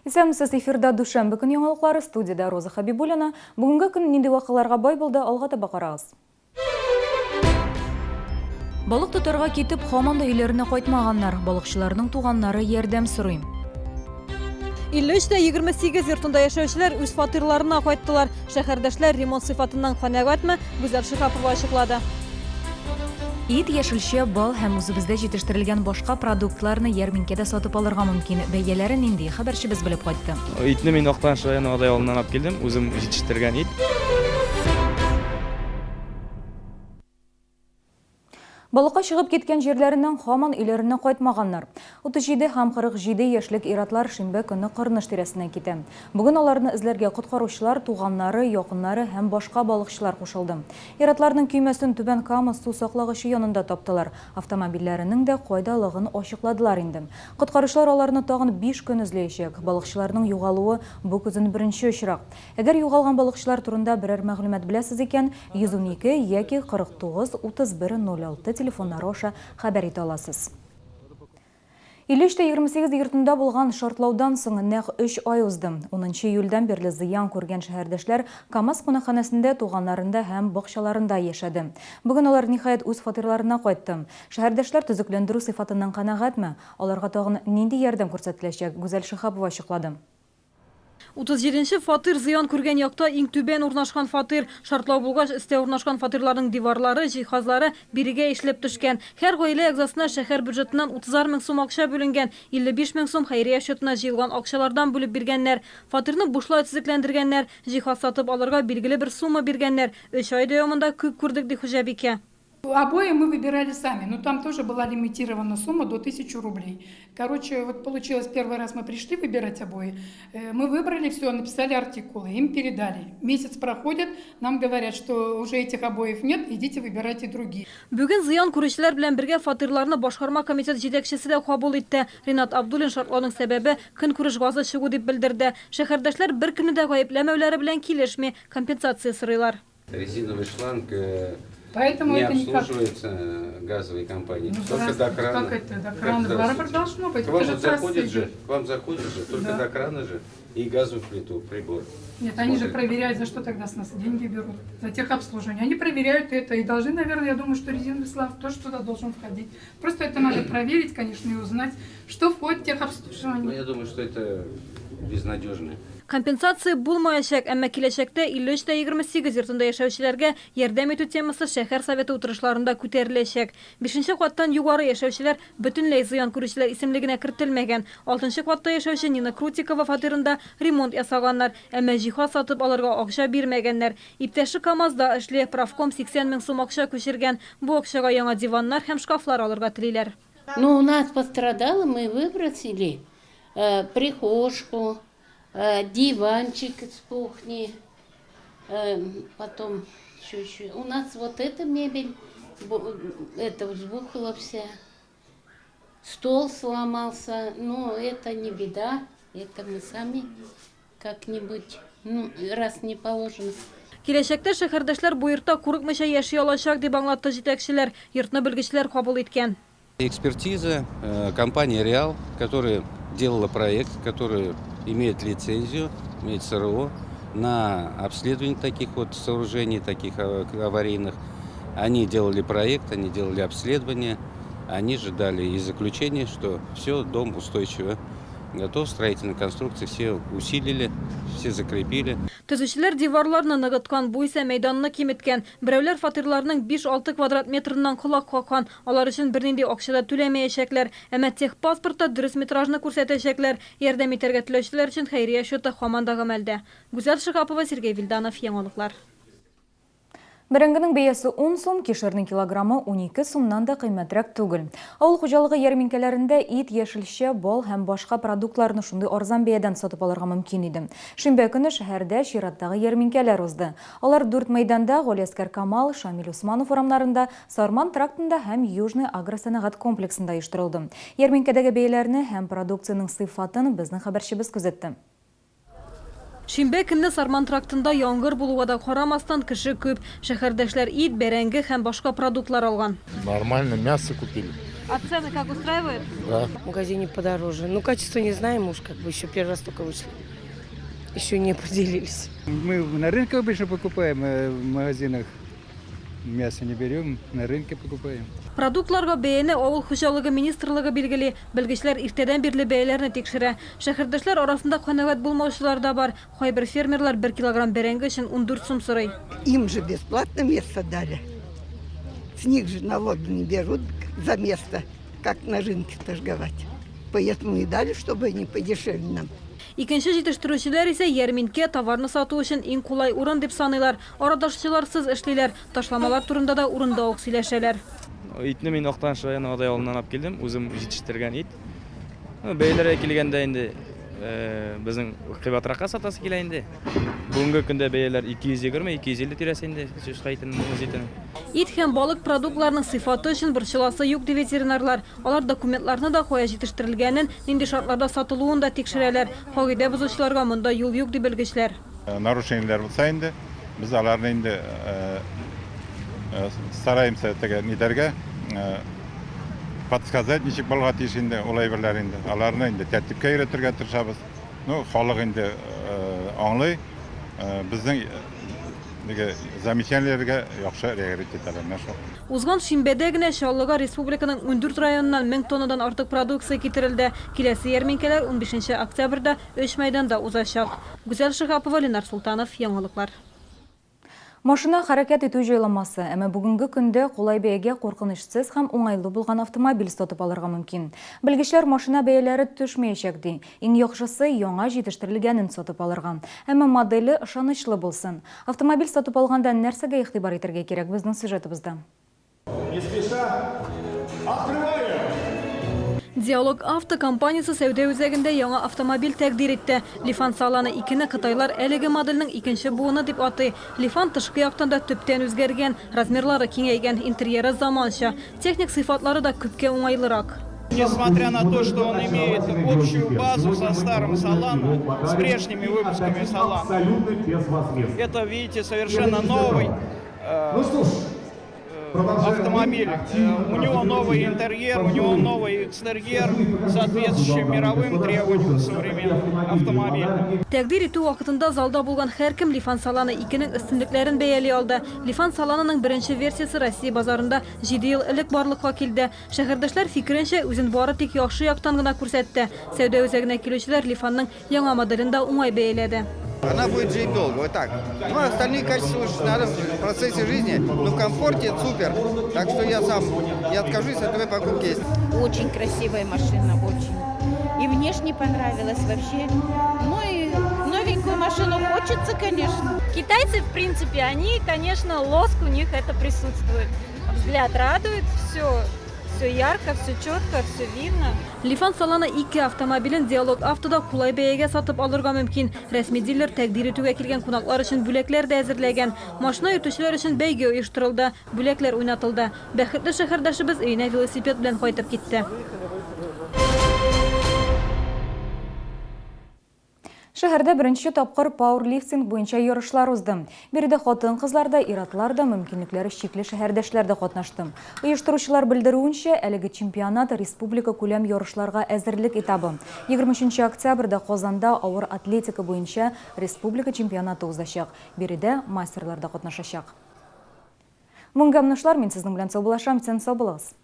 Исәмсез эфирда душанбе көн яңалыклары, студияда Роза Хабибуллина. Бүгенге көн нинди вакыйларга бай булды, алга таба карагыз. Балык тотарга китеп, һаман да өйләренә кайтмаганнар. Балыкчыларның туганнары ярдәм сорый. 53-28 йортында яшәүчеләр үз фатирларына кайттылар. Шәһәрдәшләр ремонт сыйфатыннан канәгатьме? Гүзәл Шихапова ачыклады. Ит, яшелчә, бал һәм үзебездә җитештерелгән башка продуктларны ярминкәдә сатып алырга мөмкин. Бәяләре нинди? Хәбәрчебез белеп кайтты. Итне мин Актан районы Адай авылыннан алып килдем. Үзем җитештергән ит. Балыкка чыгып киткән җирләреннән һаман өйләренә кайтмаганнар. 37 һәм 47 яшьлек ир-атлар шимбә көнне Кырныш тирәсенә китә. Бүген аларны эзләргә коткаручылар, туганнары, якыннары һәм башка балыкчылар кушылды. Ир-атларның көймәсен Түбән Кама су саклагычы янында таптылар. Автомобильләренең дә кайдалыгын ачыкладылар инде. Коткаручылар аларны тагын 5 көн эзләячәк. Балыкчыларның югалуы бу көзен беренче очрак. Әгәр югалган балыкчылар турында берәр мәгълүмат беләсез икән, 112 яки 49 3106 телефоннары аша хәбәр итә аласыз. 53-28 йортында булган шартлаудан соң нәкъ 3 ай узды. 10 июльдән бирле зыян күргән шәһәрдәшләр КАМАЗ кунакханәсендә, туганнарында һәм бакчаларында яшәде. Бүген алар ниһаять үз фатирларына кайтты. Шәһәрдәшләр төзекләндерү сыйфатыннан канәгатьме? Аларга тагын нинди ярдәм күрсәтеләчәк? Гүзәл Шихапова ачыклады. 37-нче фатир зыян күргән якта иң түбән урнашкан фатир. Шартлау булгач, өстә урнашкан фатирларның диварлары, җиһазлары бирегә эшләп төшкән. Һәр гаилә әгъзасына шәһәр бюджетыннан 30 мең сум акча бүленгән. 55 мең сум хәйрия счетына җыелган акчалардан бүлеп биргәннәр. Фатирны бушлай төзекләндергәннәр, җиһаз сатып алырга билгеле бер сума биргәннәр. 3 ай дәвамында күп күрдек ди хуҗабикә. Обои мы выбирали сами, но там тоже была лимитирована сумма до 1000 рублей. Короче, вот получилось, первый раз мы пришли выбирать обои, мы выбрали все, написали артикулы, им передали. Месяц проходит, нам говорят, что уже этих обоев нет, идите выбирайте другие. Бүген зыян күрүчеләр белән бергә фатирларны башкарма комитет җитәкчесе дә кабул итте. Ринат Абдуллин шартлауның сәбәбе көнкүреш газы чыгу дип белдерде. Шәһәрдәшләр бер көнне дә гаепләмәүләре белән килешми, компенсация сорыйлар. Резиновый шланг Поэтому не это никак... обслуживается газовой компанией. Ну, Только до крана. Как это? До крана. Барабар должно быть. К вам заходит же, только Да. до крана же и газовую плиту, прибор. Нет, они же Смотрят. проверяют, за что тогда с нас деньги берут. За техобслуживание. Они проверяют это и должны, наверное, я думаю, что резиновый шланг тоже туда должен входить. Просто это надо проверить, конечно, и узнать, что входит в Но техобслуживание. я думаю, что это безнадежно. Компенсация булмаячак, әмма киләчәктә 53-28 йортында яшәүчеләргә ярдәм итү темасы шәһәр советы утырышларында күтәреләчәк. 5нче каттан югары яшәүчеләр бөтенләй зыян күрүчеләр исемлегенә кертелмәгән. 6нчы катта яшәүче Нина Крутикова фатирында ремонт ясаганнар, әмма җиһаз сатып алырга акча бирмәгәннәр. Иптәше КАМАЗда эшли, правком 80 мең сум акча күчергән. Бу акчага яңа диваннар һәм шкафлар алырга телиләр. Ну, у нас пострадало, мы выбросили прихожку, диванчик с кухни, потом еще. У нас вот эта мебель, это взбухла вся, стол сломался, но это не беда, это мы сами как-нибудь, ну, раз не положено. Киләчәктә шәһәрдәшләр бу йортта курыкмыйча яши алачак дип аңлатты җитәкчеләр, йортны белгечләр кабул иткән. Экспертиза, компания «Реал», которая делала проект, которая имеет лицензию, имеет СРО на обследование таких вот сооружений, таких аварийных. Они делали проект, они делали обследование, они же дали и заключение, что все, дом устойчиво готов, строительные конструкции все усилили, все закрепили. Төзүчеләр диварларны ныгыткан, бу исә мәйданны киметкән. Берәүләр фатирларның 5-6 квадрат метрыннан колак каккан. Алар өчен бернинди акча да түләмәячәкләр. Әмма техпаспортта дөрес метражны күрсәтәчәкләр. Ярдәм итәргә теләүчеләр өчен хәйрия счеты һаман да гамәлдә. Гүзәл Шихапова, Сергей Вильданов, яңалыклар. Бәрәңгенең бәясе 10 сум, кишернең килограммы 12 сумнан да кыйммәтрәк түгел. Авыл хуҗалыгы ярминкәләрендә ит, яшелчә, бал һәм башка продуктларны шундый арзан бәядән сатып алырга мөмкин иде. Шимбә көнне шәһәрдә чираттагы ярминкәләр узды. Алар 4 мәйданда, Галиәскәр Камал, Шамил Усманов урамнарында, Сарман трактында һәм Южный агросәнәгать комплексында оештырылды. Ярминкәдәге бәяләрне һәм продукциянең сыйфатын безнең хәбәрчебез күзәтте. Шимбә көнне Сарман трактында яңгыр булуга да карамастан кеше күп. Шәһәрдәшләр ит, бәрәңге һәм башка продуктлар алган. Нормально мясо купили. А цены как устраивают? В магазине подороже. Ну, качество не знаем, уж как бы еще первый раз только вышли. Еще не определились. Мы на рынке обычно покупаем, в магазинах мясо не берем, на рынке покупаем. Продуктларга бәйәне авыл хуҗалыгы министрлыгы билгели, белгечләр иртәдән бирле бәяләрне тикшерә. Шәһәрдәшләр арасында канәгать булмаучылар да бар. Кайбер фермерлар 1 килограмм бәрәңге өчен 14 сум сорый. Им же бесплатно место дали. С них же налоги не берут за место, как на рынке торговать. Поэтому и дали, чтобы они подешевле нам. Икенче җитештерүчеләр исә ярминкә товарны сату өчен иң кулай урын дип саныйлар. Арадашчыларсыз эшлиләр, ташламалар турында да урында ук сөйләшәләр. Итне мин Актан Адай авылынан алып келдем, үзем җитештергән ит. Бәяләргә килгәндә инде безнең кыйбатракка сатасы килә инде. Бүгенге көндә бәяләр 220-250 тирәсендә чушка итен итен. Ит һәм балык продуктларының сыйфаты өчен борчыласы юк ди ветеринарлар. Алар документларны да кая җитештерелгәнен, нинди шартларда сатылуын да тикшерәләр. Кагыйдә бозучыларга монда юл юк ди белгечләр. Нарушениелер булса инде, без аларны инде стараемся нидәргә подсказать, ничек булырга тиеш инде улай берләр инде. Аларны инде тәртипкә өйрәтергә тырышабыз. Ну, халык инде аңлый, безнең замечаниеләргә яхшы реагировать итәләр. Узган шимбәдә генә Чаллыга республиканың 14 районыннан 1000 тоннадан артык продукция китерелде. Киләсе ярминкәләр 15 октябрьдә 3 мәйданда узачак. Гүзәл Шихапова, Ленар Султанов, яңалыклар. Машина хәрәкәт итү җайламасы, әмма бүгенге көндә кулай бәягә куркынычсыз һәм уңайлы булган автомобиль сатып алырга мөмкин. Белгечләр машина бәяләре төшмәячәк ди. Иң яхшысы яңа җитештерелгәнен сатып алырга. Әмма модели ышанычлы булсын. Автомобиль сатып алганда нәрсәгә игътибар итәргә кирәк безнең сюжетыбызда. Не спеша, открываем! Диалог авто компаниясы сәүдә үзәгендә яңа автомобиль тәкъдир итте. Лифан Саланы 2-не Кытайлар әлеге модельнең икенче буыны дип атый. Лифан тышкы яктан да төптән үзгәргән, размерлары киңәйгән, интерьеры заманча. Техник сыйфатлары да күпкә уңайлырак. Несмотря на то, что он имеет общую базу со старым Солано, с прежними выпусками Солано, это, видите, совершенно новый автомобиль. У него новый интерьер, у него новый экстерьер, соответствующий мировым требованиям современных автомобилей. Тәкъдир итү вакытында залда булган һәркем Лифан Саланы 2-нең өстенлекләрен бәяли алды. Лифан Саланының беренче версиясы Россия базарында 7 ел элек барлыкка килде. Шәһәрдәшләр фикеренчә үзен бары тик яхшы яктан гына күрсәтте. Сәүдә үзәгенә килүчеләр Лифанның яңа моделен да уңай бәяләде. Она будет жить долго, вот так. Ну, а остальные качества уж надо в процессе жизни, но в комфорте супер. Так что я сам не откажусь от этой покупки. Очень красивая машина, очень. И внешне понравилась вообще. Ну и новенькую машину хочется, конечно. Китайцы, в принципе, они, конечно, лоск у них это присутствует. Взгляд радует, все ярко, все четко, все видно. Лифан Саланы 2 автомобилен Диалог автода кулай бәягә сатып алырга мөмкин. Рәсми дилер тәкъдир итүгә килгән кунаклар өчен бүләкләр дә әзерләгән. Машина йөртүчеләр өчен бәйге оештырылды, бүләкләр уйнатылды. Бәхетле шәһәрдәшебез өенә велосипед белән кайтып китте. Шәһәрдә беренче тапкыр пауэрлифтинг буенча ярышлар узды. Биредә хатын-кызлар да, ир-атлар да, мөмкинлекләре чикле шәһәрдәшләр дә катнашты. Оештыручылар белдерүенчә, әлеге чемпионат республика күләм ярышларга әзерлек этабы. 23 октябрьдә Казанда авыр атлетика буенча республика чемпионаты узачак. Биредә мастерлар да катнашачак. Моңга менәшләр, мин сезнең белән саубулашам, сен сау булыгыз.